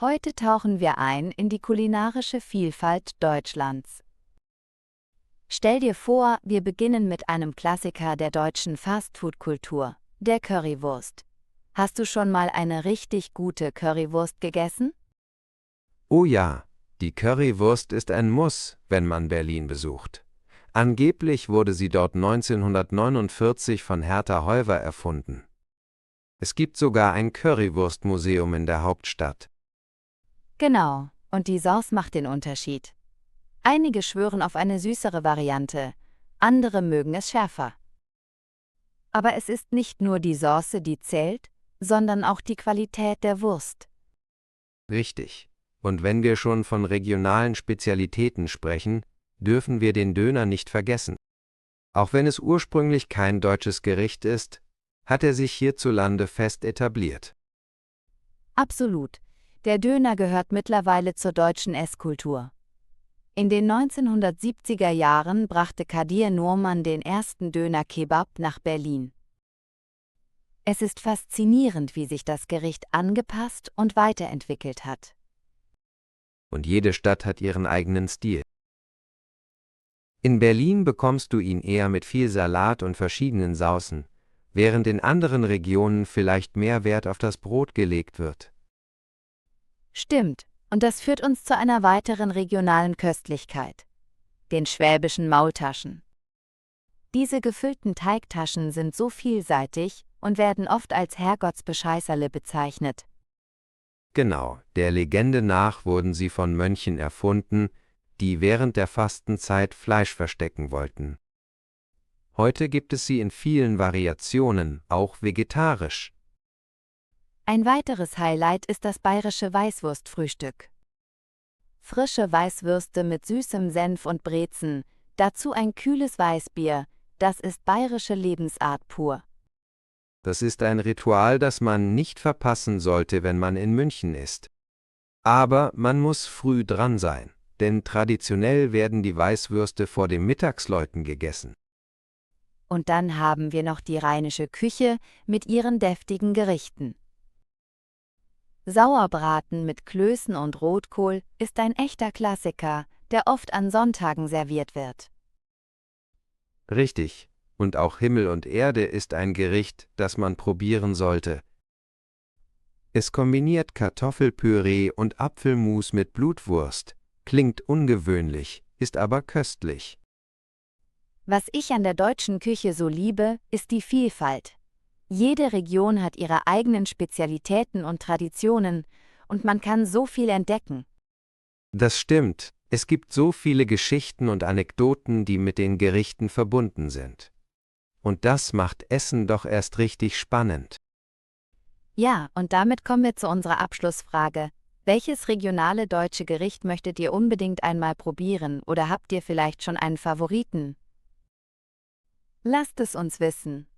Heute tauchen wir ein in die kulinarische Vielfalt Deutschlands. Stell dir vor, wir beginnen mit einem Klassiker der deutschen Fastfood-Kultur, der Currywurst. Hast du schon mal eine richtig gute Currywurst gegessen? Oh ja, die Currywurst ist ein Muss, wenn man Berlin besucht. Angeblich wurde sie dort 1949 von Herta Heuwer erfunden. Es gibt sogar ein Currywurstmuseum in der Hauptstadt. Genau, und die Sauce macht den Unterschied. Einige schwören auf eine süßere Variante, andere mögen es schärfer. Aber es ist nicht nur die Sauce, die zählt, sondern auch die Qualität der Wurst. Richtig. Und wenn wir schon von regionalen Spezialitäten sprechen, dürfen wir den Döner nicht vergessen. Auch wenn es ursprünglich kein deutsches Gericht ist, hat er sich hierzulande fest etabliert. Absolut. Der Döner gehört mittlerweile zur deutschen Esskultur. In den 1970er Jahren brachte Kadir Nurman den ersten Döner-Kebab nach Berlin. Es ist faszinierend, wie sich das Gericht angepasst und weiterentwickelt hat. Und jede Stadt hat ihren eigenen Stil. In Berlin bekommst du ihn eher mit viel Salat und verschiedenen Saucen, während in anderen Regionen vielleicht mehr Wert auf das Brot gelegt wird. Stimmt, und das führt uns zu einer weiteren regionalen Köstlichkeit: den schwäbischen Maultaschen. Diese gefüllten Teigtaschen sind so vielseitig und werden oft als Herrgottsbescheißerle bezeichnet. Genau, der Legende nach wurden sie von Mönchen erfunden, die während der Fastenzeit Fleisch verstecken wollten. Heute gibt es sie in vielen Variationen, auch vegetarisch. Ein weiteres Highlight ist das bayerische Weißwurstfrühstück. Frische Weißwürste mit süßem Senf und Brezen, dazu ein kühles Weißbier, das ist bayerische Lebensart pur. Das ist ein Ritual, das man nicht verpassen sollte, wenn man in München ist. Aber man muss früh dran sein, denn traditionell werden die Weißwürste vor dem Mittagsläuten gegessen. Und dann haben wir noch die rheinische Küche mit ihren deftigen Gerichten. Sauerbraten mit Klößen und Rotkohl ist ein echter Klassiker, der oft an Sonntagen serviert wird. Richtig, und auch Himmel und Erde ist ein Gericht, das man probieren sollte. Es kombiniert Kartoffelpüree und Apfelmus mit Blutwurst. Klingt ungewöhnlich, ist aber köstlich. Was ich an der deutschen Küche so liebe, ist die Vielfalt. Jede Region hat ihre eigenen Spezialitäten und Traditionen, und man kann so viel entdecken. Das stimmt, es gibt so viele Geschichten und Anekdoten, die mit den Gerichten verbunden sind. Und das macht Essen doch erst richtig spannend. Ja, und damit kommen wir zu unserer Abschlussfrage. Welches regionale deutsche Gericht möchtet ihr unbedingt einmal probieren oder habt ihr vielleicht schon einen Favoriten? Lasst es uns wissen.